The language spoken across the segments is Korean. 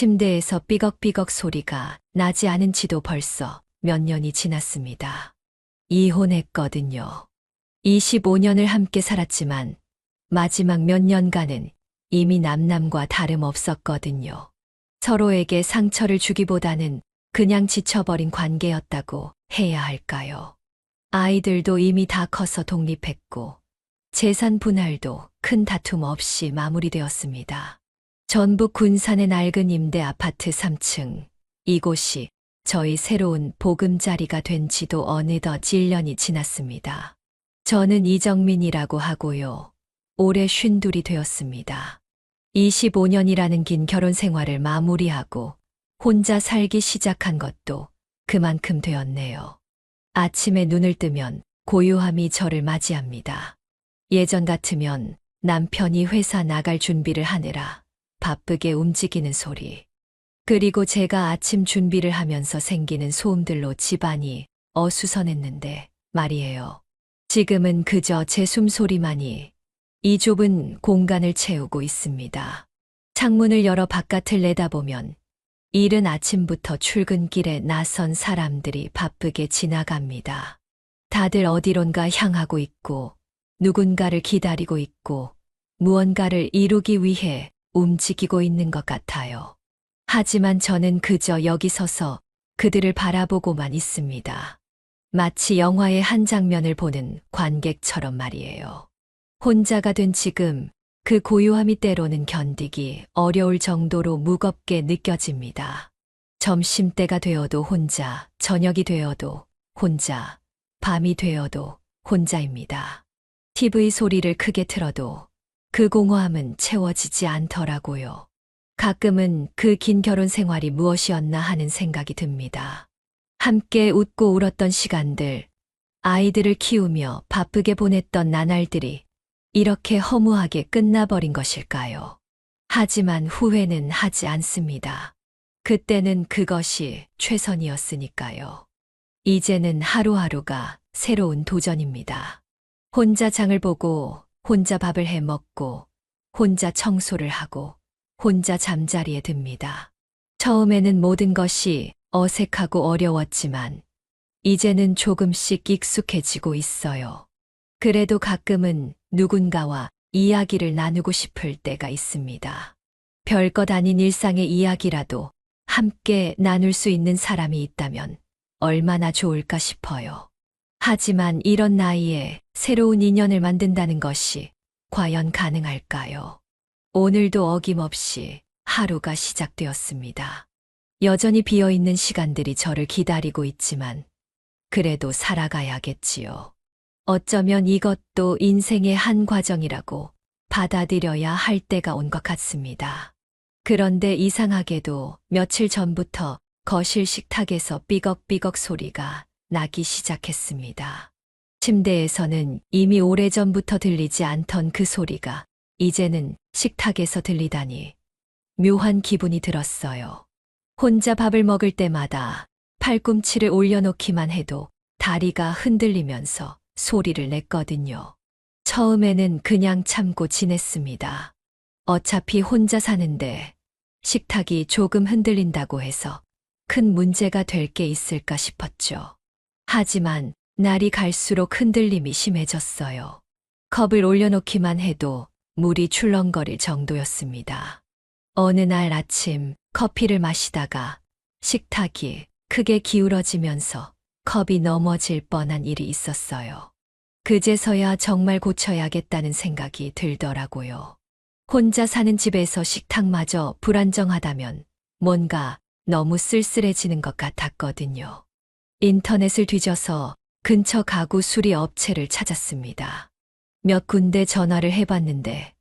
침대에서 삐걱삐걱 소리가 나지 않은 지도 벌써 몇 년이 지났습니다. 이혼했거든요. 25년을 함께 살았지만 마지막 몇 년간은 이미 남남과 다름없었거든요. 서로에게 상처를 주기보다는 그냥 지쳐버린 관계였다고 해야 할까요? 아이들도 이미 다 커서 독립했고 재산 분할도 큰 다툼 없이 마무리되었습니다. 전북 군산의 낡은 임대 아파트 3층. 이곳이 저희 새로운 보금자리가 된 지도 어느덧 1년이 지났습니다. 저는 이정민이라고 하고요. 올해 52이 되었습니다. 25년이라는 긴 결혼 생활을 마무리하고 혼자 살기 시작한 것도 그만큼 되었네요. 아침에 눈을 뜨면 고요함이 저를 맞이합니다. 예전 같으면 남편이 회사 나갈 준비를 하느라 바쁘게 움직이는 소리. 그리고 제가 아침 준비를 하면서 생기는 소음들로 집안이 어수선했는데 말이에요. 지금은 그저 제 숨소리만이 이 좁은 공간을 채우고 있습니다. 창문을 열어 바깥을 내다보면 이른 아침부터 출근길에 나선 사람들이 바쁘게 지나갑니다. 다들 어디론가 향하고 있고 누군가를 기다리고 있고 무언가를 이루기 위해 움직이고 있는 것 같아요. 하지만 저는 그저 여기 서서 그들을 바라보고만 있습니다. 마치 영화의 한 장면을 보는 관객처럼 말이에요. 혼자가 된 지금 그 고요함이 때로는 견디기 어려울 정도로 무겁게 느껴집니다. 점심때가 되어도 혼자, 저녁이 되어도 혼자, 밤이 되어도 혼자입니다. TV 소리를 크게 틀어도 그 공허함은 채워지지 않더라고요. 가끔은 그 긴 결혼 생활이 무엇이었나 하는 생각이 듭니다. 함께 웃고 울었던 시간들, 아이들을 키우며 바쁘게 보냈던 나날들이 이렇게 허무하게 끝나버린 것일까요? 하지만 후회는 하지 않습니다. 그때는 그것이 최선이었으니까요. 이제는 하루하루가 새로운 도전입니다. 혼자 장을 보고, 혼자 밥을 해 먹고, 혼자 청소를 하고, 혼자 잠자리에 듭니다. 처음에는 모든 것이 어색하고 어려웠지만, 이제는 조금씩 익숙해지고 있어요. 그래도 가끔은 누군가와 이야기를 나누고 싶을 때가 있습니다. 별것 아닌 일상의 이야기라도 함께 나눌 수 있는 사람이 있다면 얼마나 좋을까 싶어요. 하지만 이런 나이에 새로운 인연을 만든다는 것이 과연 가능할까요? 오늘도 어김없이 하루가 시작되었습니다. 여전히 비어있는 시간들이 저를 기다리고 있지만 그래도 살아가야겠지요. 어쩌면 이것도 인생의 한 과정이라고 받아들여야 할 때가 온 것 같습니다. 그런데 이상하게도 며칠 전부터 거실 식탁에서 삐걱삐걱 소리가 나기 시작했습니다. 침대에서는 이미 오래전부터 들리지 않던 그 소리가 이제는 식탁에서 들리다니 묘한 기분이 들었어요. 혼자 밥을 먹을 때마다 팔꿈치를 올려놓기만 해도 다리가 흔들리면서 소리를 냈거든요. 처음에는 그냥 참고 지냈습니다. 어차피 혼자 사는데 식탁이 조금 흔들린다고 해서 큰 문제가 될 게 있을까 싶었죠. 하지만 날이 갈수록 흔들림이 심해졌어요. 컵을 올려놓기만 해도 물이 출렁거릴 정도였습니다. 어느 날 아침 커피를 마시다가 식탁이 크게 기울어지면서 컵이 넘어질 뻔한 일이 있었어요. 그제서야 정말 고쳐야겠다는 생각이 들더라고요. 혼자 사는 집에서 식탁마저 불안정하다면 뭔가 너무 쓸쓸해지는 것 같았거든요. 인터넷을 뒤져서 근처 가구 수리 업체를 찾았습니다. 몇 군데 전화를 해봤는데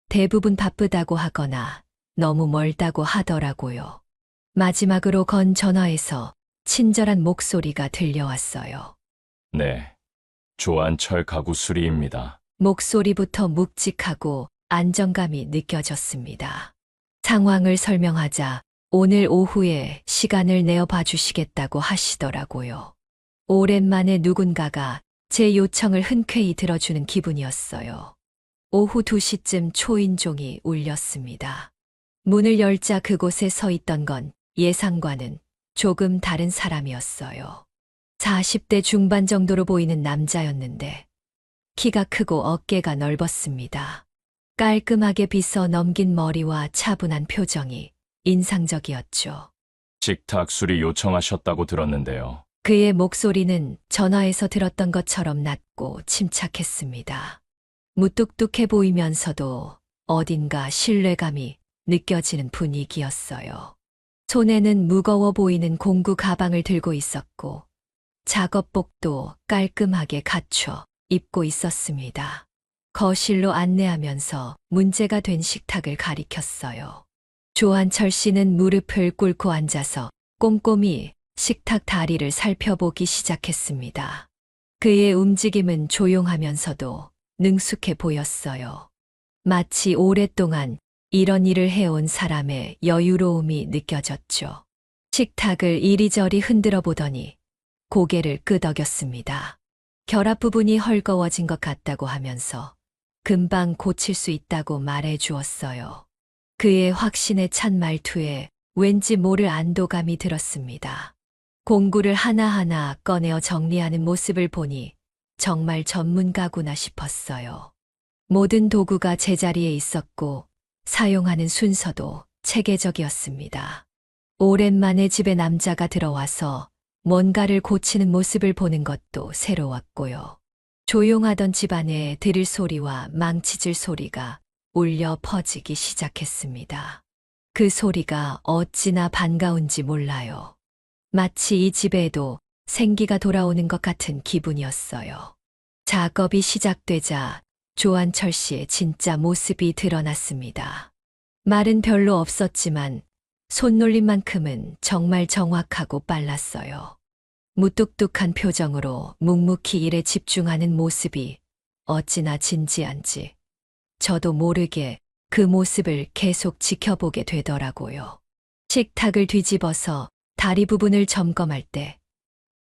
대부분 바쁘다고 하거나 너무 멀다고 하더라고요. 마지막으로 건 전화에서 친절한 목소리가 들려왔어요. 네, 조안철 가구 수리입니다. 목소리부터 묵직하고 안정감이 느껴졌습니다. 상황을 설명하자 오늘 오후에 시간을 내어 봐주시겠다고 하시더라고요. 오랜만에 누군가가 제 요청을 흔쾌히 들어주는 기분이었어요. 오후 2시쯤 초인종이 울렸습니다. 문을 열자 그곳에 서 있던 건 예상과는 조금 다른 사람이었어요. 40대 중반 정도로 보이는 남자였는데 키가 크고 어깨가 넓었습니다. 깔끔하게 빗어 넘긴 머리와 차분한 표정이 인상적이었죠. 식탁 수리 요청하셨다고 들었는데요. 그의 목소리는 전화에서 들었던 것처럼 낮고 침착했습니다. 무뚝뚝해 보이면서도 어딘가 신뢰감이 느껴지는 분위기였어요. 손에는 무거워 보이는 공구 가방을 들고 있었고 작업복도 깔끔하게 갖춰 입고 있었습니다. 거실로 안내하면서 문제가 된 식탁을 가리켰어요. 조한철 씨는 무릎을 꿇고 앉아서 꼼꼼히 식탁 다리를 살펴보기 시작했습니다. 그의 움직임은 조용하면서도 능숙해 보였어요. 마치 오랫동안 이런 일을 해온 사람의 여유로움이 느껴졌죠. 식탁을 이리저리 흔들어 보더니 고개를 끄덕였습니다. 결합 부분이 헐거워진 것 같다고 하면서 금방 고칠 수 있다고 말해 주었어요. 그의 확신에 찬 말투에 왠지 모를 안도감이 들었습니다. 공구를 하나하나 꺼내어 정리하는 모습을 보니 정말 전문가구나 싶었어요. 모든 도구가 제자리에 있었고 사용하는 순서도 체계적이었습니다. 오랜만에 집에 남자가 들어와서 뭔가를 고치는 모습을 보는 것도 새로웠고요. 조용하던 집안에 드릴 소리와 망치질 소리가 울려 퍼지기 시작했습니다. 그 소리가 어찌나 반가운지 몰라요. 마치 이 집에도 생기가 돌아오는 것 같은 기분이었어요. 작업이 시작되자 조한철 씨의 진짜 모습이 드러났습니다. 말은 별로 없었지만 손놀림만큼은 정말 정확하고 빨랐어요. 무뚝뚝한 표정으로 묵묵히 일에 집중하는 모습이 어찌나 진지한지 저도 모르게 그 모습을 계속 지켜보게 되더라고요. 식탁을 뒤집어서 다리 부분을 점검할 때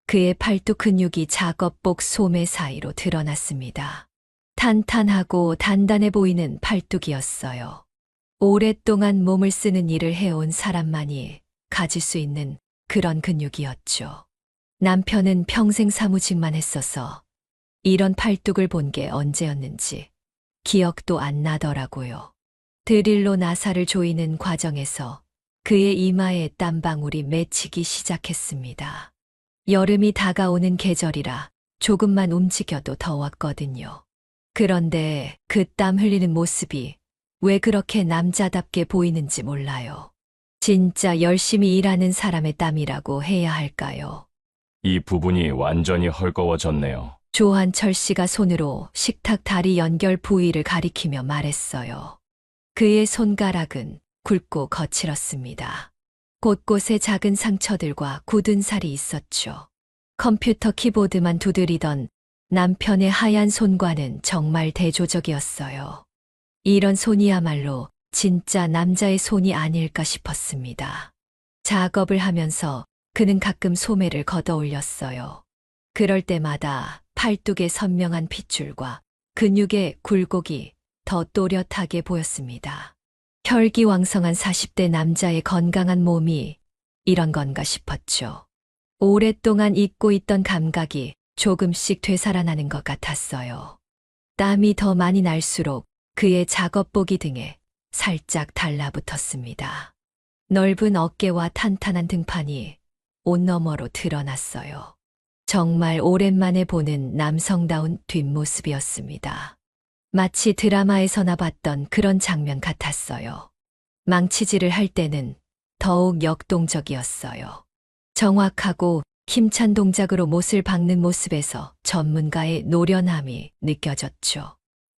그의 팔뚝 근육이 작업복 소매 사이로 드러났습니다. 탄탄하고 단단해 보이는 팔뚝이었어요. 오랫동안 몸을 쓰는 일을 해온 사람만이 가질 수 있는 그런 근육이었죠. 남편은 평생 사무직만 했어서 이런 팔뚝을 본 게 언제였는지 기억도 안 나더라고요. 드릴로 나사를 조이는 과정에서 그의 이마에 땀방울이 맺히기 시작했습니다. 여름이 다가오는 계절이라 조금만 움직여도 더웠거든요. 그런데 그 땀 흘리는 모습이 왜 그렇게 남자답게 보이는지 몰라요. 진짜 열심히 일하는 사람의 땀이라고 해야 할까요? 이 부분이 완전히 헐거워졌네요. 조한철 씨가 손으로 식탁 다리 연결 부위를 가리키며 말했어요. 그의 손가락은 굵고 거칠었습니다. 곳곳에 작은 상처들과 굳은 살이 있었죠. 컴퓨터 키보드만 두드리던 남편의 하얀 손과는 정말 대조적이었어요. 이런 손이야말로 진짜 남자의 손이 아닐까 싶었습니다. 작업을 하면서 그는 가끔 소매를 걷어 올렸어요. 그럴 때마다 팔뚝의 선명한 핏줄과 근육의 굴곡이 더 또렷하게 보였습니다. 혈기왕성한 40대 남자의 건강한 몸이 이런 건가 싶었죠. 오랫동안 잊고 있던 감각이 조금씩 되살아나는 것 같았어요. 땀이 더 많이 날수록 그의 작업복이 등에 살짝 달라붙었습니다. 넓은 어깨와 탄탄한 등판이 옷너머로 드러났어요. 정말 오랜만에 보는 남성다운 뒷모습이었습니다. 마치 드라마에서나 봤던 그런 장면 같았어요. 망치질을 할 때는 더욱 역동적이었어요. 정확하고 힘찬 동작으로 못을 박는 모습에서 전문가의 노련함이 느껴졌죠.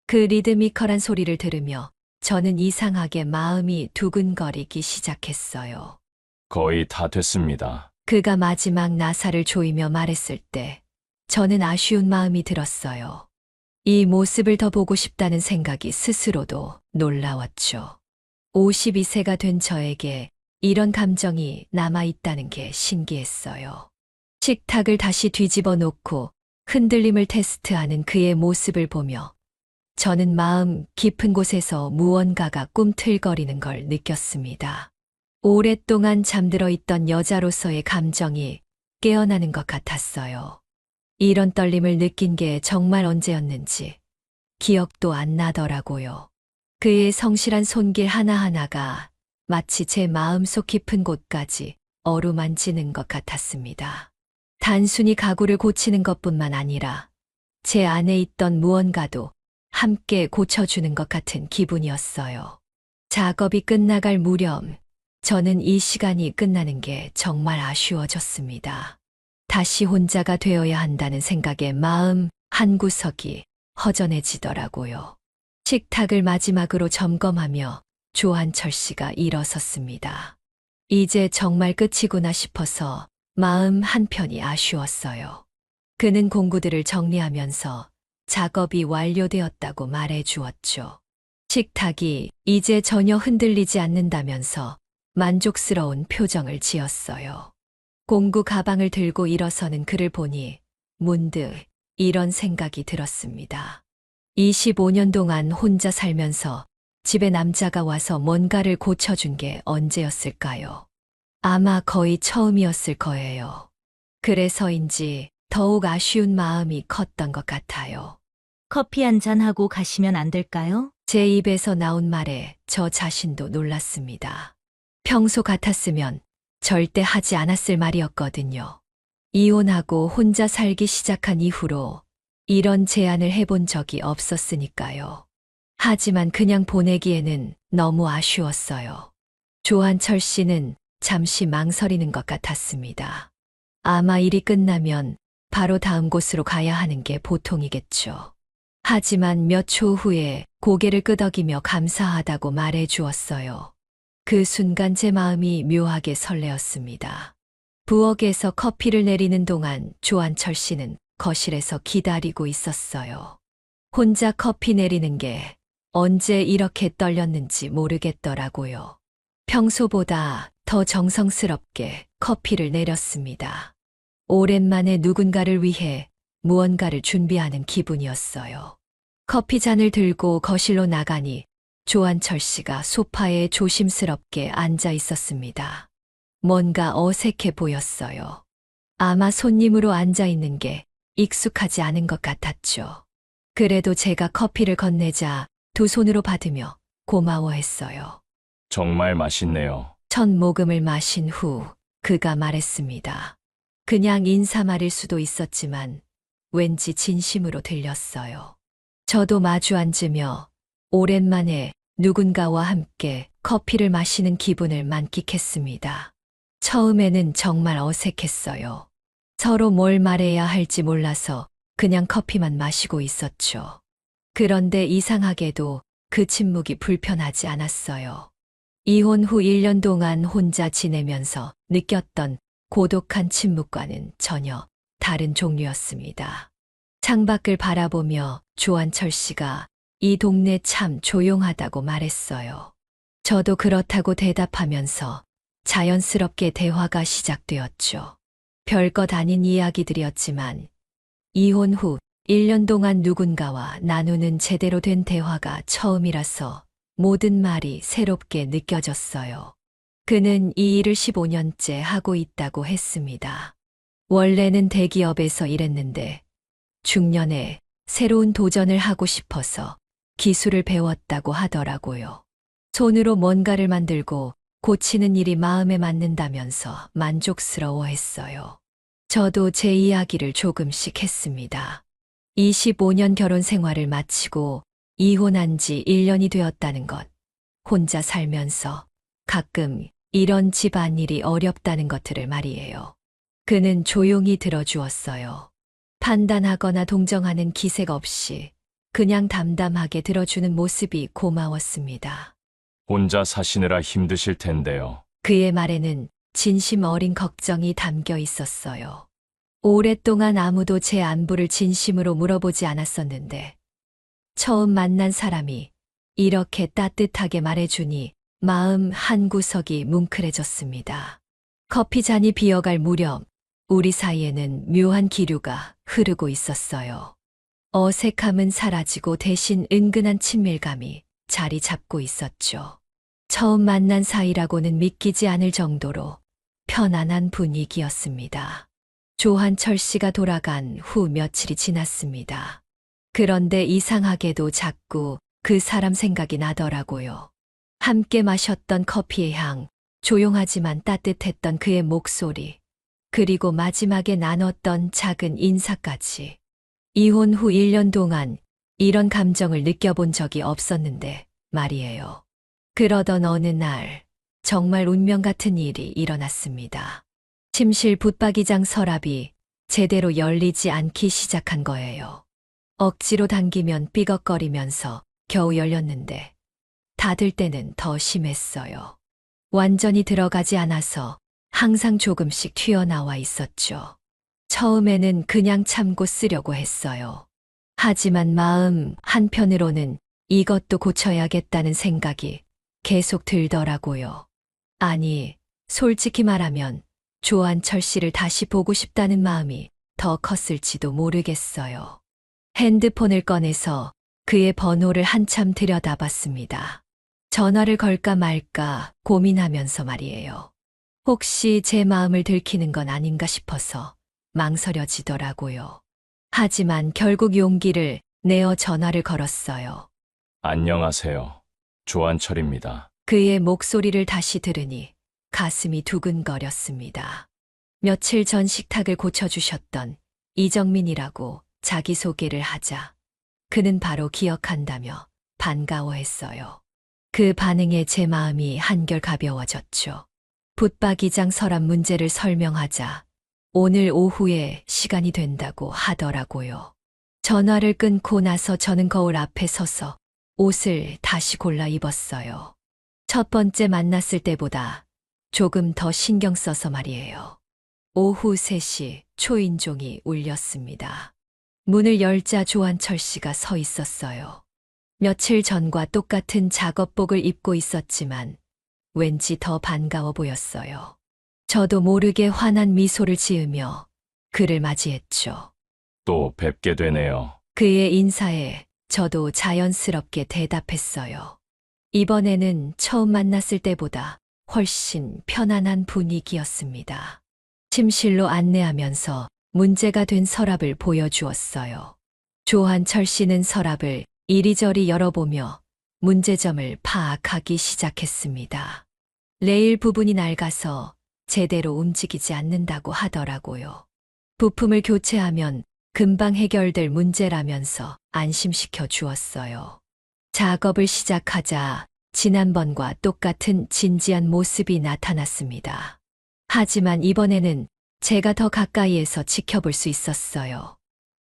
그 리드미컬한 소리를 들으며 저는 이상하게 마음이 두근거리기 시작했어요. 거의 다 됐습니다. 그가 마지막 나사를 조이며 말했을 때 저는 아쉬운 마음이 들었어요. 이 모습을 더 보고 싶다는 생각이 스스로도 놀라웠죠. 52세가 된 저에게 이런 감정이 남아있다는 게 신기했어요. 식탁을 다시 뒤집어 놓고 흔들림을 테스트하는 그의 모습을 보며 저는 마음 깊은 곳에서 무언가가 꿈틀거리는 걸 느꼈습니다. 오랫동안 잠들어 있던 여자로서의 감정이 깨어나는 것 같았어요. 이런 떨림을 느낀 게 정말 언제였는지 기억도 안 나더라고요. 그의 성실한 손길 하나하나가 마치 제 마음속 깊은 곳까지 어루만지는 것 같았습니다. 단순히 가구를 고치는 것뿐만 아니라 제 안에 있던 무언가도 함께 고쳐주는 것 같은 기분이었어요. 작업이 끝나갈 무렵 저는 이 시간이 끝나는 게 정말 아쉬워졌습니다. 다시 혼자가 되어야 한다는 생각에 마음 한구석이 허전해지더라고요. 식탁을 마지막으로 점검하며 조한철 씨가 일어섰습니다. 이제 정말 끝이구나 싶어서 마음 한편이 아쉬웠어요. 그는 공구들을 정리하면서 작업이 완료되었다고 말해 주었죠. 식탁이 이제 전혀 흔들리지 않는다면서 만족스러운 표정을 지었어요. 공구 가방을 들고 일어서는 그를 보니 문득 이런 생각이 들었습니다. 25년 동안 혼자 살면서 집에 남자가 와서 뭔가를 고쳐준 게 언제였을까요? 아마 거의 처음이었을 거예요. 그래서인지 더욱 아쉬운 마음이 컸던 것 같아요. 커피 한 잔 하고 가시면 안 될까요? 제 입에서 나온 말에 저 자신도 놀랐습니다. 평소 같았으면 절대 하지 않았을 말이었거든요. 이혼하고 혼자 살기 시작한 이후로 이런 제안을 해본 적이 없었으니까요. 하지만 그냥 보내기에는 너무 아쉬웠어요. 조한철 씨는 잠시 망설이는 것 같았습니다. 아마 일이 끝나면 바로 다음 곳으로 가야 하는 게 보통이겠죠. 하지만 몇 초 후에 고개를 끄덕이며 감사하다고 말해 주었어요. 그 순간 제 마음이 묘하게 설레었습니다. 부엌에서 커피를 내리는 동안 조한철 씨는 거실에서 기다리고 있었어요. 혼자 커피 내리는 게 언제 이렇게 떨렸는지 모르겠더라고요. 평소보다 더 정성스럽게 커피를 내렸습니다. 오랜만에 누군가를 위해 무언가를 준비하는 기분이었어요. 커피 잔을 들고 거실로 나가니 조한철 씨가 소파에 조심스럽게 앉아 있었습니다. 뭔가 어색해 보였어요. 아마 손님으로 앉아 있는 게 익숙하지 않은 것 같았죠. 그래도 제가 커피를 건네자 두 손으로 받으며 고마워했어요. 정말 맛있네요. 첫 모금을 마신 후 그가 말했습니다. 그냥 인사말일 수도 있었지만 왠지 진심으로 들렸어요. 저도 마주 앉으며 오랜만에 누군가와 함께 커피를 마시는 기분을 만끽했습니다. 처음에는 정말 어색했어요. 서로 뭘 말해야 할지 몰라서 그냥 커피만 마시고 있었죠. 그런데 이상하게도 그 침묵이 불편하지 않았어요. 이혼 후 1년 동안 혼자 지내면서 느꼈던 고독한 침묵과는 전혀 다른 종류였습니다. 창밖을 바라보며 조한철 씨가 이 동네 참 조용하다고 말했어요. 저도 그렇다고 대답하면서 자연스럽게 대화가 시작되었죠. 별것 아닌 이야기들이었지만 이혼 후 1년 동안 누군가와 나누는 제대로 된 대화가 처음이라서 모든 말이 새롭게 느껴졌어요. 그는 이 일을 15년째 하고 있다고 했습니다. 원래는 대기업에서 일했는데 중년에 새로운 도전을 하고 싶어서 기술을 배웠다고 하더라고요. 손으로 뭔가를 만들고 고치는 일이 마음에 맞는다면서 만족스러워했어요. 저도 제 이야기를 조금씩 했습니다. 25년 결혼 생활을 마치고 이혼한 지 1년이 되었다는 것, 혼자 살면서 가끔 이런 집안일이 어렵다는 것들을 말이에요. 그는 조용히 들어주었어요. 판단하거나 동정하는 기색 없이 그냥 담담하게 들어주는 모습이 고마웠습니다. 혼자 사시느라 힘드실 텐데요. 그의 말에는 진심 어린 걱정이 담겨 있었어요. 오랫동안 아무도 제 안부를 진심으로 물어보지 않았었는데 처음 만난 사람이 이렇게 따뜻하게 말해주니 마음 한구석이 뭉클해졌습니다. 커피 잔이 비어갈 무렵 우리 사이에는 묘한 기류가 흐르고 있었어요. 어색함은 사라지고 대신 은근한 친밀감이 자리 잡고 있었죠. 처음 만난 사이라고는 믿기지 않을 정도로 편안한 분위기였습니다. 조한철 씨가 돌아간 후 며칠이 지났습니다. 그런데 이상하게도 자꾸 그 사람 생각이 나더라고요. 함께 마셨던 커피의 향, 조용하지만 따뜻했던 그의 목소리, 그리고 마지막에 나눴던 작은 인사까지. 이혼 후 1년 동안 이런 감정을 느껴본 적이 없었는데 말이에요. 그러던 어느 날 정말 운명 같은 일이 일어났습니다. 침실 붙박이장 서랍이 제대로 열리지 않기 시작한 거예요. 억지로 당기면 삐걱거리면서 겨우 열렸는데 닫을 때는 더 심했어요. 완전히 들어가지 않아서 항상 조금씩 튀어나와 있었죠. 처음에는 그냥 참고 쓰려고 했어요. 하지만 마음 한편으로는 이것도 고쳐야겠다는 생각이 계속 들더라고요. 아니, 솔직히 말하면 조한철 씨를 다시 보고 싶다는 마음이 더 컸을지도 모르겠어요. 핸드폰을 꺼내서 그의 번호를 한참 들여다봤습니다. 전화를 걸까 말까 고민하면서 말이에요. 혹시 제 마음을 들키는 건 아닌가 싶어서 망설여지더라고요. 하지만 결국 용기를 내어 전화를 걸었어요. 안녕하세요. 조한철입니다. 그의 목소리를 다시 들으니 가슴이 두근거렸습니다. 며칠 전 식탁을 고쳐주셨던 이정민이라고 자기소개를 하자 그는 바로 기억한다며 반가워했어요. 그 반응에 제 마음이 한결 가벼워졌죠. 붙박이장 서랍 문제를 설명하자 오늘 오후에 시간이 된다고 하더라고요. 전화를 끊고 나서 저는 거울 앞에 서서 옷을 다시 골라 입었어요. 첫 번째 만났을 때보다 조금 더 신경 써서 말이에요. 오후 3시 초인종이 울렸습니다. 문을 열자 조한철 씨가 서 있었어요. 며칠 전과 똑같은 작업복을 입고 있었지만 왠지 더 반가워 보였어요. 저도 모르게 환한 미소를 지으며 그를 맞이했죠. 또 뵙게 되네요. 그의 인사에 저도 자연스럽게 대답했어요. 이번에는 처음 만났을 때보다 훨씬 편안한 분위기였습니다. 침실로 안내하면서 문제가 된 서랍을 보여주었어요. 조한철 씨는 서랍을 이리저리 열어보며 문제점을 파악하기 시작했습니다. 레일 부분이 낡아서 제대로 움직이지 않는다고 하더라고요. 부품을 교체하면 금방 해결될 문제라면서 안심시켜 주었어요. 작업을 시작하자 지난번과 똑같은 진지한 모습이 나타났습니다. 하지만 이번에는 제가 더 가까이에서 지켜볼 수 있었어요.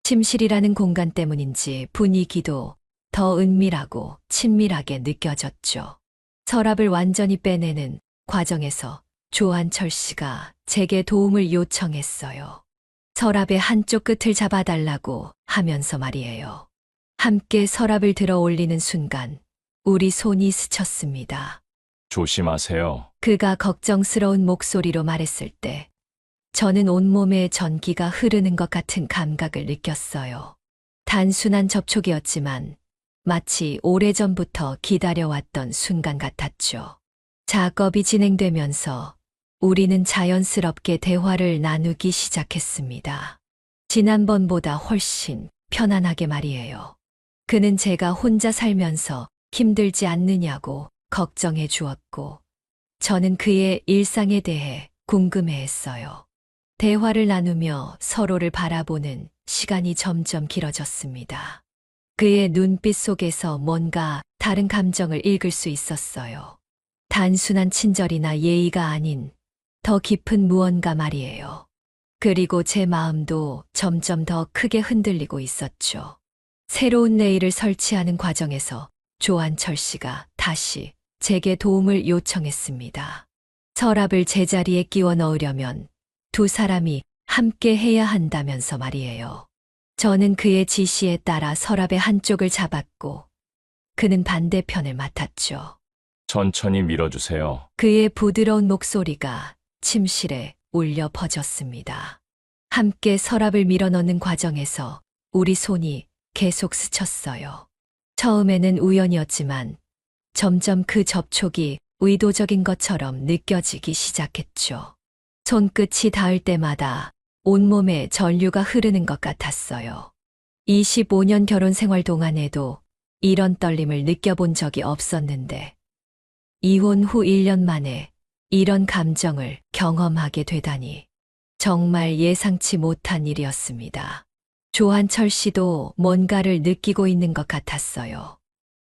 침실이라는 공간 때문인지 분위기도 더 은밀하고 친밀하게 느껴졌죠. 서랍을 완전히 빼내는 과정에서 조한철 씨가 제게 도움을 요청했어요. 서랍의 한쪽 끝을 잡아달라고 하면서 말이에요. 함께 서랍을 들어 올리는 순간 우리 손이 스쳤습니다. 조심하세요. 그가 걱정스러운 목소리로 말했을 때 저는 온몸에 전기가 흐르는 것 같은 감각을 느꼈어요. 단순한 접촉이었지만 마치 오래전부터 기다려왔던 순간 같았죠. 작업이 진행되면서 우리는 자연스럽게 대화를 나누기 시작했습니다. 지난번보다 훨씬 편안하게 말이에요. 그는 제가 혼자 살면서 힘들지 않느냐고 걱정해 주었고, 저는 그의 일상에 대해 궁금해했어요. 대화를 나누며 서로를 바라보는 시간이 점점 길어졌습니다. 그의 눈빛 속에서 뭔가 다른 감정을 읽을 수 있었어요. 단순한 친절이나 예의가 아닌 더 깊은 무언가 말이에요. 그리고 제 마음도 점점 더 크게 흔들리고 있었죠. 새로운 레일을 설치하는 과정에서 조한철 씨가 다시 제게 도움을 요청했습니다. 서랍을 제자리에 끼워 넣으려면 두 사람이 함께 해야 한다면서 말이에요. 저는 그의 지시에 따라 서랍의 한쪽을 잡았고 그는 반대편을 맡았죠. 천천히 밀어주세요. 그의 부드러운 목소리가 침실에 울려 퍼졌습니다. 함께 서랍을 밀어넣는 과정에서 우리 손이 계속 스쳤어요. 처음에는 우연이었지만 점점 그 접촉이 의도적인 것처럼 느껴지기 시작했죠. 손끝이 닿을 때마다 온몸에 전류가 흐르는 것 같았어요. 25년 결혼 생활 동안에도 이런 떨림을 느껴본 적이 없었는데, 이혼 후 1년 만에 이런 감정을 경험하게 되다니 정말 예상치 못한 일이었습니다. 조한철 씨도 뭔가를 느끼고 있는 것 같았어요.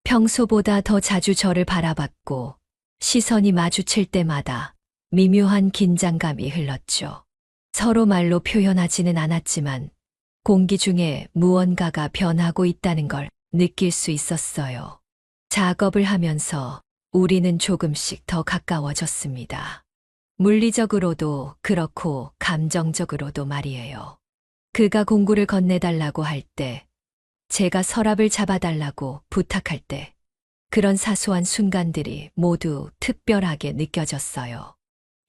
평소보다 더 자주 저를 바라봤고 시선이 마주칠 때마다 미묘한 긴장감이 흘렀죠. 서로 말로 표현하지는 않았지만 공기 중에 무언가가 변하고 있다는 걸 느낄 수 있었어요. 작업을 하면서 우리는 조금씩 더 가까워졌습니다. 물리적으로도 그렇고 감정적으로도 말이에요. 그가 공구를 건네달라고 할 때, 제가 서랍을 잡아달라고 부탁할 때, 그런 사소한 순간들이 모두 특별하게 느껴졌어요.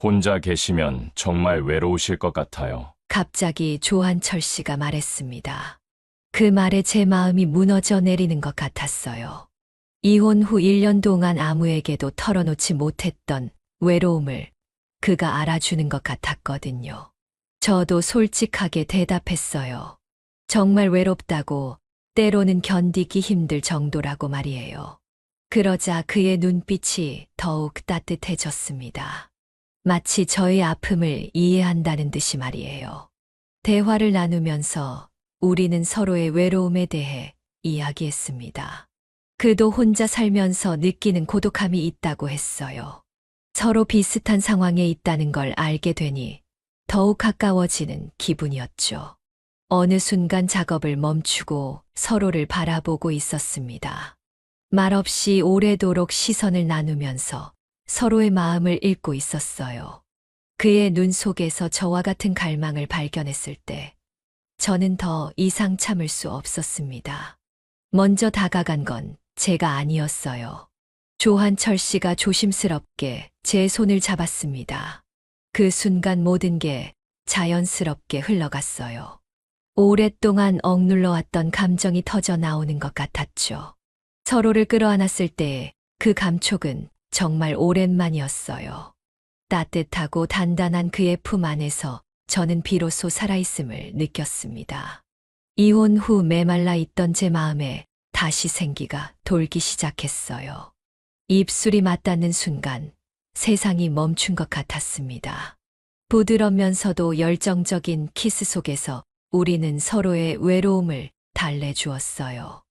혼자 계시면 정말 외로우실 것 같아요. 갑자기 조한철 씨가 말했습니다. 그 말에 제 마음이 무너져 내리는 것 같았어요. 이혼 후 1년 동안 아무에게도 털어놓지 못했던 외로움을 그가 알아주는 것 같았거든요. 저도 솔직하게 대답했어요. 정말 외롭다고, 때로는 견디기 힘들 정도라고 말이에요. 그러자 그의 눈빛이 더욱 따뜻해졌습니다. 마치 저의 아픔을 이해한다는 듯이 말이에요. 대화를 나누면서 우리는 서로의 외로움에 대해 이야기했습니다. 그도 혼자 살면서 느끼는 고독함이 있다고 했어요. 서로 비슷한 상황에 있다는 걸 알게 되니 더욱 가까워지는 기분이었죠. 어느 순간 작업을 멈추고 서로를 바라보고 있었습니다. 말없이 오래도록 시선을 나누면서 서로의 마음을 읽고 있었어요. 그의 눈 속에서 저와 같은 갈망을 발견했을 때 저는 더 이상 참을 수 없었습니다. 먼저 다가간 건 제가 아니었어요. 조한철 씨가 조심스럽게 제 손을 잡았습니다. 그 순간 모든 게 자연스럽게 흘러갔어요. 오랫동안 억눌러왔던 감정이 터져 나오는 것 같았죠. 서로를 끌어안았을 때 그 감촉은 정말 오랜만이었어요. 따뜻하고 단단한 그의 품 안에서 저는 비로소 살아있음을 느꼈습니다. 이혼 후 메말라 있던 제 마음에 다시 생기가 돌기 시작했어요. 입술이 맞닿는 순간 세상이 멈춘 것 같았습니다. 부드러우면서도 열정적인 키스 속에서 우리는 서로의 외로움을 달래주었어요.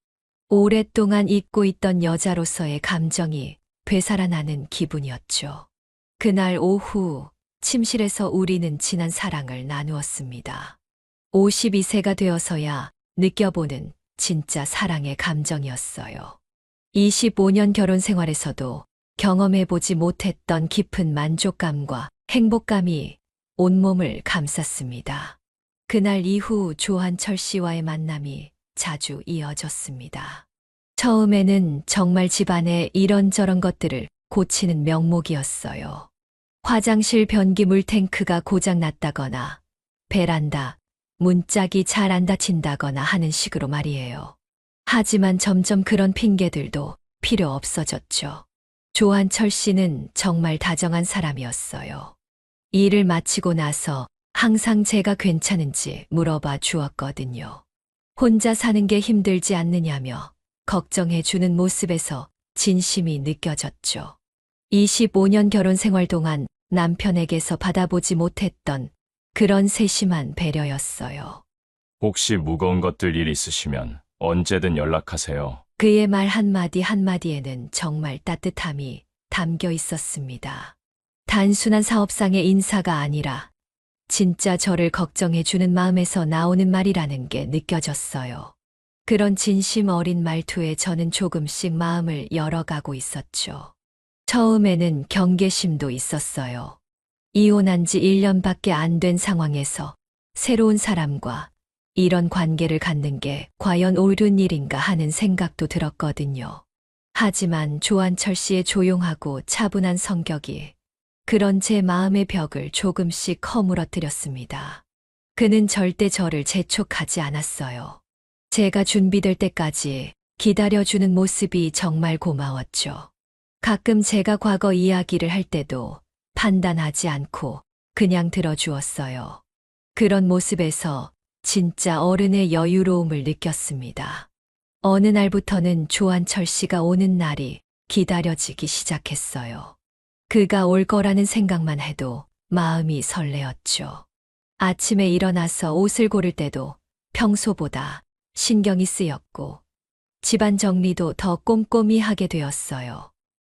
오랫동안 잊고 있던 여자로서의 감정이 되살아나는 기분이었죠. 그날 오후 침실에서 우리는 진한 사랑을 나누었습니다. 52세가 되어서야 느껴보는 진짜 사랑의 감정이었어요. 25년 결혼 생활에서도 경험해보지 못했던 깊은 만족감과 행복감이 온몸을 감쌌습니다. 그날 이후 조한철 씨와의 만남이 자주 이어졌습니다. 처음에는 정말 집안의 이런저런 것들을 고치는 명목이었어요. 화장실 변기 물탱크가 고장났다거나 베란다, 문짝이 잘 안 닫힌다거나 하는 식으로 말이에요. 하지만 점점 그런 핑계들도 필요 없어졌죠. 조한철 씨는 정말 다정한 사람이었어요. 일을 마치고 나서 항상 제가 괜찮은지 물어봐 주었거든요. 혼자 사는 게 힘들지 않느냐며 걱정해 주는 모습에서 진심이 느껴졌죠. 25년 결혼 생활 동안 남편에게서 받아보지 못했던 그런 세심한 배려였어요. 혹시 무거운 것들 일 있으시면 언제든 연락하세요. 그의 말 한마디 한마디에는 정말 따뜻함이 담겨 있었습니다. 단순한 사업상의 인사가 아니라 진짜 저를 걱정해 주는 마음에서 나오는 말이라는 게 느껴졌어요. 그런 진심 어린 말투에 저는 조금씩 마음을 열어가고 있었죠. 처음에는 경계심도 있었어요. 이혼한 지 1년밖에 안 된 상황에서 새로운 사람과 이런 관계를 갖는 게 과연 옳은 일인가 하는 생각도 들었거든요. 하지만 조한철 씨의 조용하고 차분한 성격이 그런 제 마음의 벽을 조금씩 허물어뜨렸습니다. 그는 절대 저를 재촉하지 않았어요. 제가 준비될 때까지 기다려주는 모습이 정말 고마웠죠. 가끔 제가 과거 이야기를 할 때도 판단하지 않고 그냥 들어주었어요. 그런 모습에서 진짜 어른의 여유로움을 느꼈습니다. 어느 날부터는 조한철 씨가 오는 날이 기다려지기 시작했어요. 그가 올 거라는 생각만 해도 마음이 설레었죠. 아침에 일어나서 옷을 고를 때도 평소보다 신경이 쓰였고 집안 정리도 더 꼼꼼히 하게 되었어요.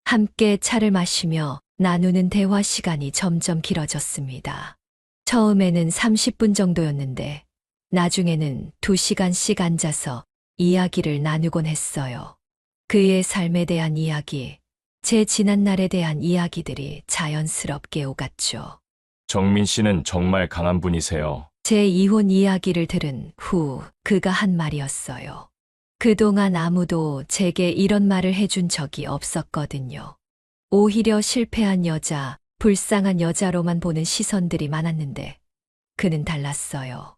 함께 차를 마시며 나누는 대화 시간이 점점 길어졌습니다. 처음에는 30분 정도였는데 나중에는 2시간씩 앉아서 이야기를 나누곤 했어요. 그의 삶에 대한 이야기, 제 지난날에 대한 이야기들이 자연스럽게 오갔죠. 정민 씨는 정말 강한 분이세요. 제 이혼 이야기를 들은 후 그가 한 말이었어요. 그동안 아무도 제게 이런 말을 해준 적이 없었거든요. 오히려 실패한 여자, 불쌍한 여자로만 보는 시선들이 많았는데 그는 달랐어요.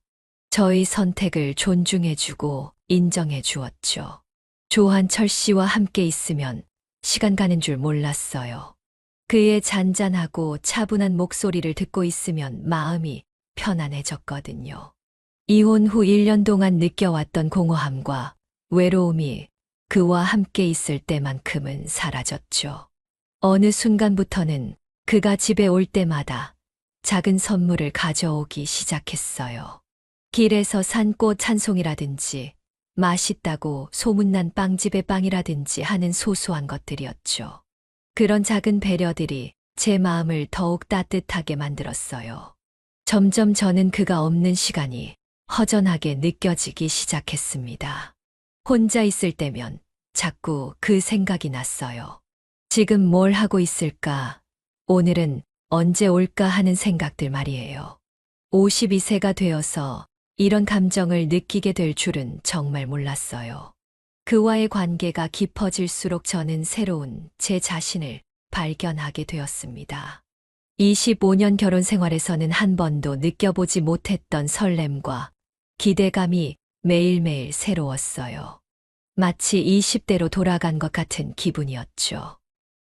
저의 선택을 존중해주고 인정해 주었죠. 조한철 씨와 함께 있으면 시간 가는 줄 몰랐어요. 그의 잔잔하고 차분한 목소리를 듣고 있으면 마음이 편안해졌거든요. 이혼 후 1년 동안 느껴왔던 공허함과 외로움이 그와 함께 있을 때만큼은 사라졌죠. 어느 순간부터는 그가 집에 올 때마다 작은 선물을 가져오기 시작했어요. 길에서 산 꽃 한 송이라든지 맛있다고 소문난 빵집의 빵이라든지 하는 소소한 것들이었죠. 그런 작은 배려들이 제 마음을 더욱 따뜻하게 만들었어요. 점점 저는 그가 없는 시간이 허전하게 느껴지기 시작했습니다. 혼자 있을 때면 자꾸 그 생각이 났어요. 지금 뭘 하고 있을까? 오늘은 언제 올까 하는 생각들 말이에요. 52세가 되어서 이런 감정을 느끼게 될 줄은 정말 몰랐어요. 그와의 관계가 깊어질수록 저는 새로운 제 자신을 발견하게 되었습니다. 25년 결혼 생활에서는 한 번도 느껴보지 못했던 설렘과 기대감이 매일매일 새로웠어요. 마치 20대로 돌아간 것 같은 기분이었죠.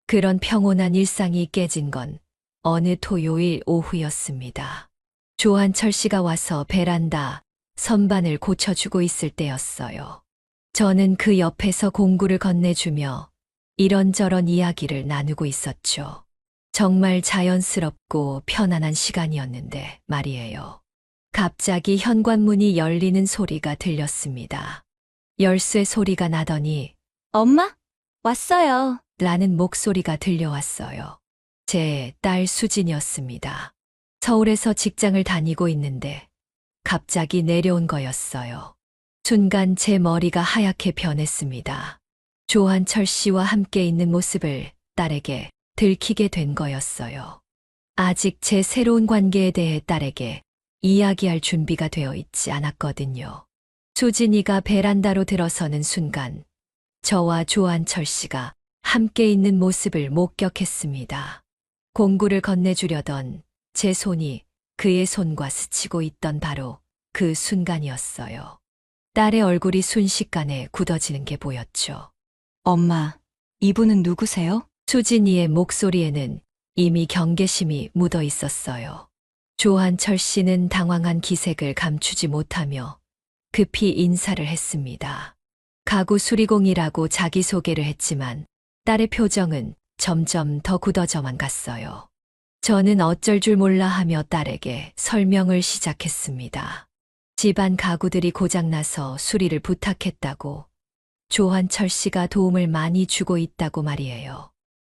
그런 평온한 일상이 깨진 건 어느 토요일 오후였습니다. 조한철 씨가 와서 베란다 선반을 고쳐주고 있을 때였어요. 저는 그 옆에서 공구를 건네주며 이런저런 이야기를 나누고 있었죠. 정말 자연스럽고 편안한 시간이었는데 말이에요. 갑자기 현관문이 열리는 소리가 들렸습니다. 열쇠 소리가 나더니 엄마, 왔어요. 라는 목소리가 들려왔어요. 제 딸 수진이었습니다. 서울에서 직장을 다니고 있는데 갑자기 내려온 거였어요. 순간 제 머리가 하얗게 변했습니다. 조한철 씨와 함께 있는 모습을 딸에게 들키게 된 거였어요. 아직 제 새로운 관계에 대해 딸에게 이야기할 준비가 되어 있지 않았거든요. 수진이가 베란다로 들어서는 순간 저와 조한철 씨가 함께 있는 모습을 목격했습니다. 공구를 건네주려던 제 손이 그의 손과 스치고 있던 바로 그 순간이었어요. 딸의 얼굴이 순식간에 굳어지는 게 보였죠. 엄마, 이분은 누구세요? 수진이의 목소리에는 이미 경계심이 묻어 있었어요. 조한철 씨는 당황한 기색을 감추지 못하며 급히 인사를 했습니다. 가구 수리공이라고 자기소개를 했지만 딸의 표정은 점점 더 굳어져만 갔어요. 저는 어쩔 줄 몰라 하며 딸에게 설명을 시작했습니다. 집안 가구들이 고장나서 수리를 부탁했다고, 조한철 씨가 도움을 많이 주고 있다고 말이에요.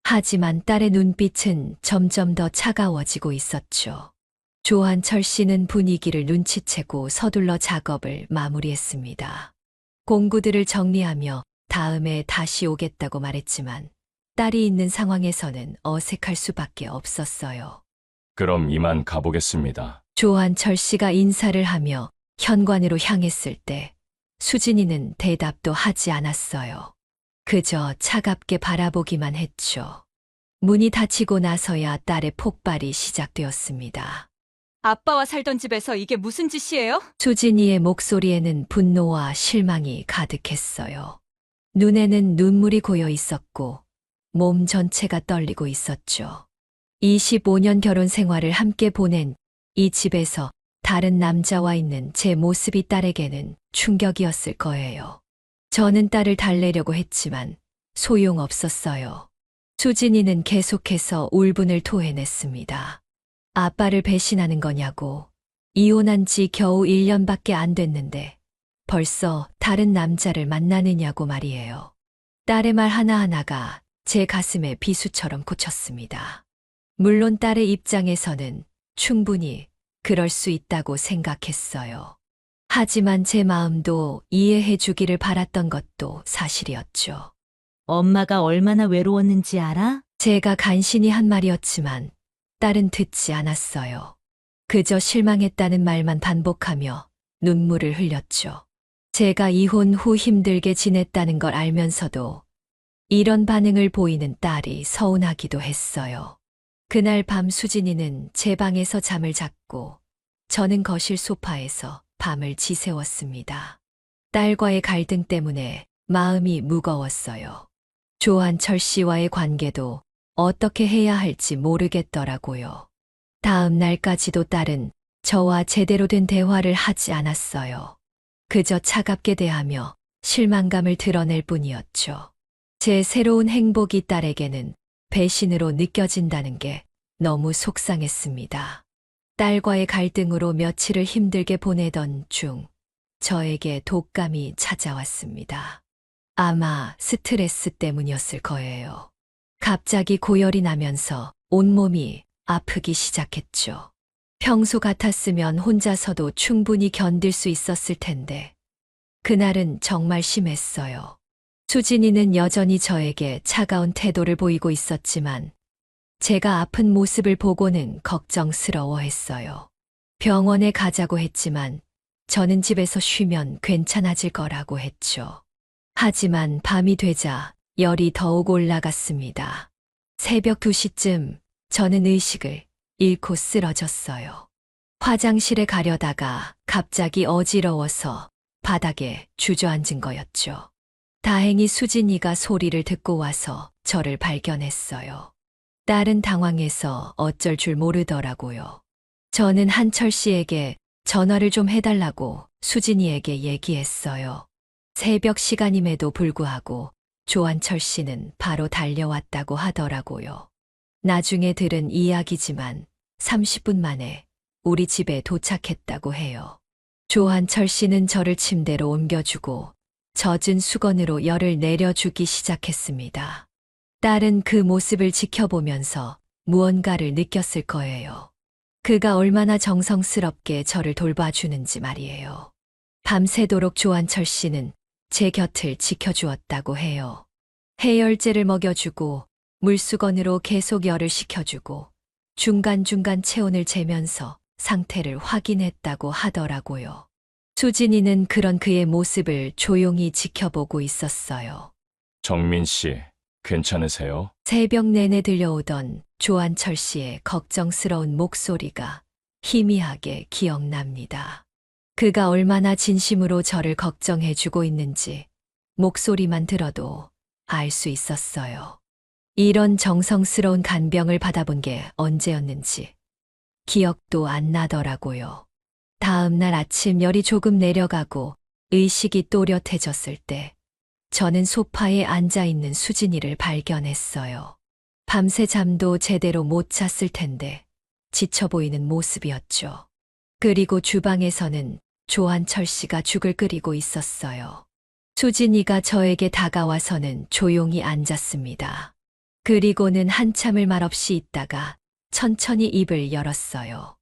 하지만 딸의 눈빛은 점점 더 차가워지고 있었죠. 조한철 씨는 분위기를 눈치채고 서둘러 작업을 마무리했습니다. 공구들을 정리하며 다음에 다시 오겠다고 말했지만 딸이 있는 상황에서는 어색할 수밖에 없었어요. 그럼 이만 가보겠습니다. 조한철 씨가 인사를 하며 현관으로 향했을 때 수진이는 대답도 하지 않았어요. 그저 차갑게 바라보기만 했죠. 문이 닫히고 나서야 딸의 폭발이 시작되었습니다. 아빠와 살던 집에서 이게 무슨 짓이에요? 수진이의 목소리에는 분노와 실망이 가득했어요. 눈에는 눈물이 고여 있었고 몸 전체가 떨리고 있었죠. 25년 결혼 생활을 함께 보낸 이 집에서 다른 남자와 있는 제 모습이 딸에게는 충격이었을 거예요. 저는 딸을 달래려고 했지만 소용없었어요. 수진이는 계속해서 울분을 토해냈습니다. 아빠를 배신하는 거냐고. 이혼한 지 겨우 1년밖에 안 됐는데 벌써 다른 남자를 만나느냐고 말이에요. 딸의 말 하나하나가 제 가슴에 비수처럼 꽂혔습니다. 물론 딸의 입장에서는 충분히 그럴 수 있다고 생각했어요. 하지만 제 마음도 이해해 주기를 바랐던 것도 사실이었죠. 엄마가 얼마나 외로웠는지 알아? 제가 간신히 한 말이었지만 딸은 듣지 않았어요. 그저 실망했다는 말만 반복하며 눈물을 흘렸죠. 제가 이혼 후 힘들게 지냈다는 걸 알면서도 이런 반응을 보이는 딸이 서운하기도 했어요. 그날 밤 수진이는 제 방에서 잠을 잤고 저는 거실 소파에서 밤을 지새웠습니다. 딸과의 갈등 때문에 마음이 무거웠어요. 조한철 씨와의 관계도 어떻게 해야 할지 모르겠더라고요. 다음 날까지도 딸은 저와 제대로 된 대화를 하지 않았어요. 그저 차갑게 대하며 실망감을 드러낼 뿐이었죠. 제 새로운 행복이 딸에게는 배신으로 느껴진다는 게 너무 속상했습니다. 딸과의 갈등으로 며칠을 힘들게 보내던 중 저에게 독감이 찾아왔습니다. 아마 스트레스 때문이었을 거예요. 갑자기 고열이 나면서 온몸이 아프기 시작했죠. 평소 같았으면 혼자서도 충분히 견딜 수 있었을 텐데 그날은 정말 심했어요. 수진이는 여전히 저에게 차가운 태도를 보이고 있었지만 제가 아픈 모습을 보고는 걱정스러워했어요. 병원에 가자고 했지만 저는 집에서 쉬면 괜찮아질 거라고 했죠. 하지만 밤이 되자 열이 더욱 올라갔습니다. 새벽 2시쯤 저는 의식을 잃고 쓰러졌어요. 화장실에 가려다가 갑자기 어지러워서 바닥에 주저앉은 거였죠. 다행히 수진이가 소리를 듣고 와서 저를 발견했어요. 딸은 당황해서 어쩔 줄 모르더라고요. 저는 한철 씨에게 전화를 좀 해달라고 수진이에게 얘기했어요. 새벽 시간임에도 불구하고 조한철 씨는 바로 달려왔다고 하더라고요. 나중에 들은 이야기지만 30분 만에 우리 집에 도착했다고 해요. 조한철 씨는 저를 침대로 옮겨주고 젖은 수건으로 열을 내려주기 시작했습니다. 딸은 그 모습을 지켜보면서 무언가를 느꼈을 거예요. 그가 얼마나 정성스럽게 저를 돌봐주는지 말이에요. 밤새도록 조한철 씨는 제 곁을 지켜주었다고 해요. 해열제를 먹여주고 물수건으로 계속 열을 식혀주고 중간중간 체온을 재면서 상태를 확인했다고 하더라고요. 수진이는 그런 그의 모습을 조용히 지켜보고 있었어요. 정민 씨, 괜찮으세요? 새벽 내내 들려오던 조한철 씨의 걱정스러운 목소리가 희미하게 기억납니다. 그가 얼마나 진심으로 저를 걱정해주고 있는지 목소리만 들어도 알 수 있었어요. 이런 정성스러운 간병을 받아본 게 언제였는지 기억도 안 나더라고요. 다음 날 아침 열이 조금 내려가고 의식이 또렷해졌을 때 저는 소파에 앉아있는 수진이를 발견했어요. 밤새 잠도 제대로 못 잤을 텐데 지쳐 보이는 모습이었죠. 그리고 주방에서는 조한철 씨가 죽을 끓이고 있었어요. 수진이가 저에게 다가와서는 조용히 앉았습니다. 그리고는 한참을 말없이 있다가 천천히 입을 열었어요.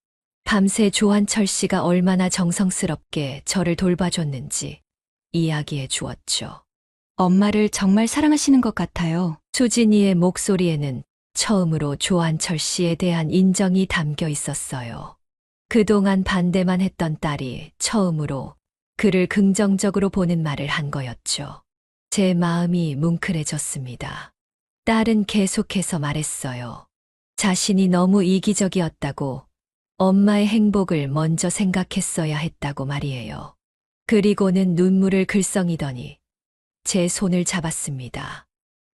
밤새 조한철 씨가 얼마나 정성스럽게 저를 돌봐줬는지 이야기해 주었죠. 엄마를 정말 사랑하시는 것 같아요. 수진이의 목소리에는 처음으로 조한철 씨에 대한 인정이 담겨 있었어요. 그동안 반대만 했던 딸이 처음으로 그를 긍정적으로 보는 말을 한 거였죠. 제 마음이 뭉클해졌습니다. 딸은 계속해서 말했어요. 자신이 너무 이기적이었다고, 엄마의 행복을 먼저 생각했어야 했다고 말이에요. 그리고는 눈물을 글썽이더니 제 손을 잡았습니다.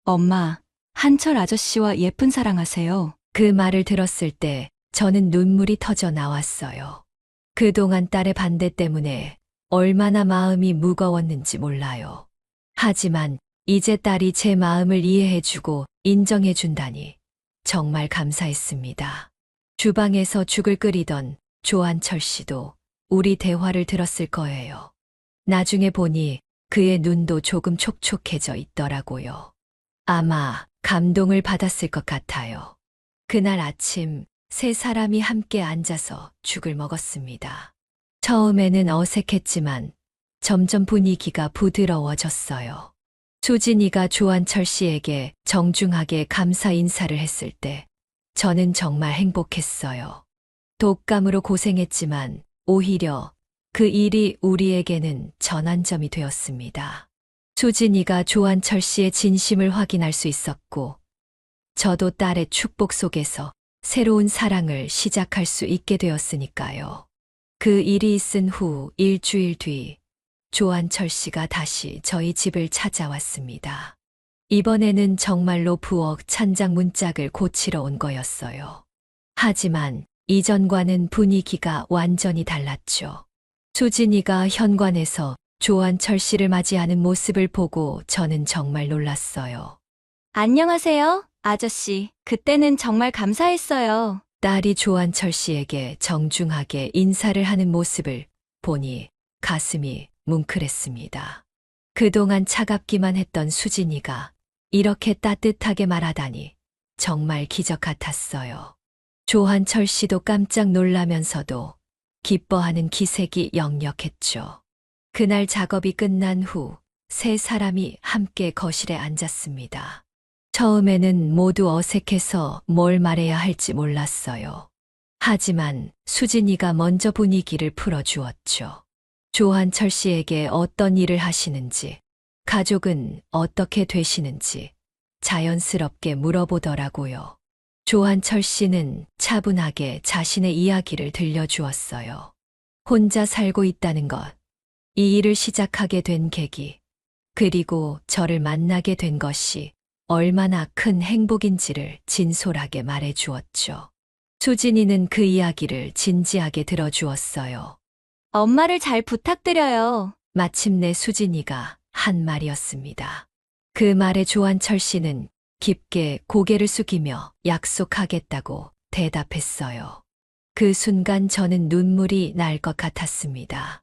엄마, 한철 아저씨와 예쁜 사랑하세요. 그 말을 들었을 때 저는 눈물이 터져 나왔어요. 그동안 딸의 반대 때문에 얼마나 마음이 무거웠는지 몰라요. 하지만 이제 딸이 제 마음을 이해해주고 인정해준다니 정말 감사했습니다. 주방에서 죽을 끓이던 조한철 씨도 우리 대화를 들었을 거예요. 나중에 보니 그의 눈도 조금 촉촉해져 있더라고요. 아마 감동을 받았을 것 같아요. 그날 아침 세 사람이 함께 앉아서 죽을 먹었습니다. 처음에는 어색했지만 점점 분위기가 부드러워졌어요. 수진이가 조한철 씨에게 정중하게 감사 인사를 했을 때 저는 정말 행복했어요. 독감으로 고생했지만 오히려 그 일이 우리에게는 전환점이 되었습니다. 수진이가 조한철 씨의 진심을 확인할 수 있었고, 저도 딸의 축복 속에서 새로운 사랑을 시작할 수 있게 되었으니까요. 그 일이 있은 후 일주일 뒤 조한철 씨가 다시 저희 집을 찾아왔습니다. 이번에는 정말로 부엌 찬장 문짝을 고치러 온 거였어요. 하지만 이전과는 분위기가 완전히 달랐죠. 수진이가 현관에서 조한철 씨를 맞이하는 모습을 보고 저는 정말 놀랐어요. 안녕하세요, 아저씨. 그때는 정말 감사했어요. 딸이 조한철 씨에게 정중하게 인사를 하는 모습을 보니 가슴이 뭉클했습니다. 그동안 차갑기만 했던 수진이가 이렇게 따뜻하게 말하다니 정말 기적 같았어요. 조한철 씨도 깜짝 놀라면서도 기뻐하는 기색이 역력했죠. 그날 작업이 끝난 후 세 사람이 함께 거실에 앉았습니다. 처음에는 모두 어색해서 뭘 말해야 할지 몰랐어요. 하지만 수진이가 먼저 분위기를 풀어주었죠. 조한철 씨에게 어떤 일을 하시는지, 가족은 어떻게 되시는지 자연스럽게 물어보더라고요. 조한철 씨는 차분하게 자신의 이야기를 들려주었어요. 혼자 살고 있다는 것, 이 일을 시작하게 된 계기, 그리고 저를 만나게 된 것이 얼마나 큰 행복인지를 진솔하게 말해 주었죠. 수진이는 그 이야기를 진지하게 들어주었어요. 엄마를 잘 부탁드려요. 마침내 수진이가 한 말이었습니다. 그 말에 조한철 씨는 깊게 고개를 숙이며 약속하겠다고 대답했어요. 그 순간 저는 눈물이 날 것 같았습니다.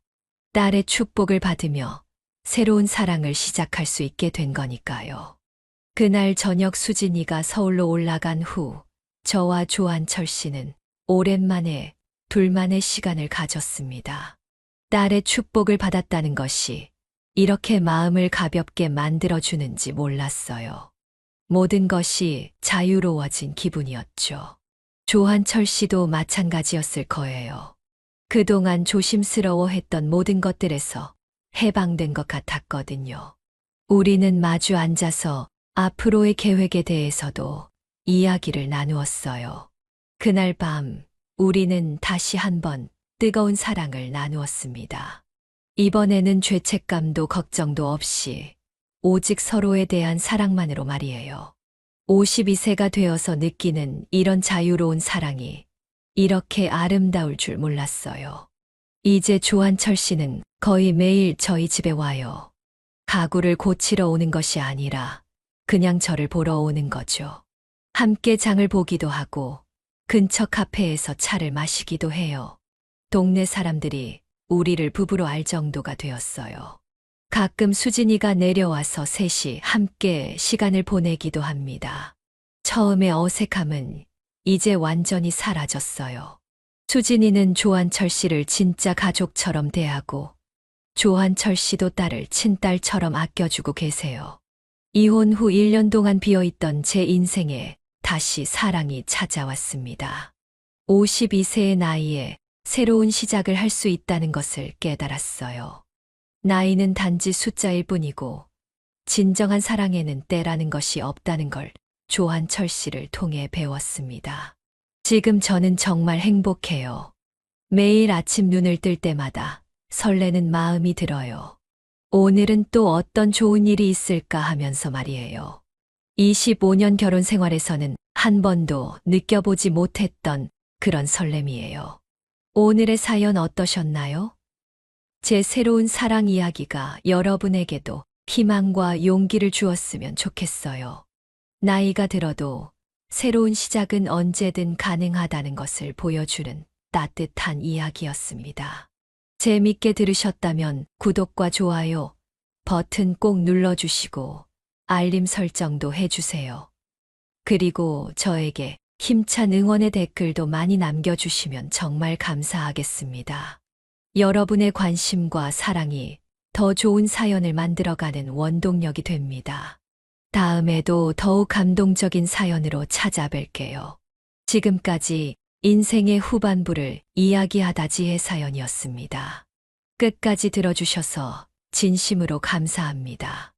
딸의 축복을 받으며 새로운 사랑을 시작할 수 있게 된 거니까요. 그날 저녁 수진이가 서울로 올라간 후 저와 조한철 씨는 오랜만에 둘만의 시간을 가졌습니다. 딸의 축복을 받았다는 것이 이렇게 마음을 가볍게 만들어주는지 몰랐어요. 모든 것이 자유로워진 기분이었죠. 조한철 씨도 마찬가지였을 거예요. 그동안 조심스러워했던 모든 것들에서 해방된 것 같았거든요. 우리는 마주 앉아서 앞으로의 계획에 대해서도 이야기를 나누었어요. 그날 밤 우리는 다시 한번 뜨거운 사랑을 나누었습니다. 이번에는 죄책감도 걱정도 없이 오직 서로에 대한 사랑만으로 말이에요. 52세가 되어서 느끼는 이런 자유로운 사랑이 이렇게 아름다울 줄 몰랐어요. 이제 조한철 씨는 거의 매일 저희 집에 와요. 가구를 고치러 오는 것이 아니라 그냥 저를 보러 오는 거죠. 함께 장을 보기도 하고 근처 카페에서 차를 마시기도 해요. 동네 사람들이 우리를 부부로 알 정도가 되었어요. 가끔 수진이가 내려와서 셋이 함께 시간을 보내기도 합니다. 처음의 어색함은 이제 완전히 사라졌어요. 수진이는 조한철 씨를 진짜 가족처럼 대하고 조한철 씨도 딸을 친딸처럼 아껴주고 계세요. 이혼 후 1년 동안 비어있던 제 인생에 다시 사랑이 찾아왔습니다. 52세의 나이에 새로운 시작을 할 수 있다는 것을 깨달았어요. 나이는 단지 숫자일 뿐이고 진정한 사랑에는 때라는 것이 없다는 걸 조한철 씨를 통해 배웠습니다. 지금 저는 정말 행복해요. 매일 아침 눈을 뜰 때마다 설레는 마음이 들어요. 오늘은 또 어떤 좋은 일이 있을까 하면서 말이에요. 25년 결혼 생활에서는 한 번도 느껴보지 못했던 그런 설렘이에요. 오늘의 사연 어떠셨나요? 제 새로운 사랑 이야기가 여러분에게도 희망과 용기를 주었으면 좋겠어요. 나이가 들어도 새로운 시작은 언제든 가능하다는 것을 보여주는 따뜻한 이야기였습니다. 재밌게 들으셨다면 구독과 좋아요 버튼 꼭 눌러주시고 알림 설정도 해주세요. 그리고 저에게 힘찬 응원의 댓글도 많이 남겨주시면 정말 감사하겠습니다. 여러분의 관심과 사랑이 더 좋은 사연을 만들어가는 원동력이 됩니다. 다음에도 더욱 감동적인 사연으로 찾아뵐게요. 지금까지 인생의 후반부를 이야기하다지의 사연이었습니다. 끝까지 들어주셔서 진심으로 감사합니다.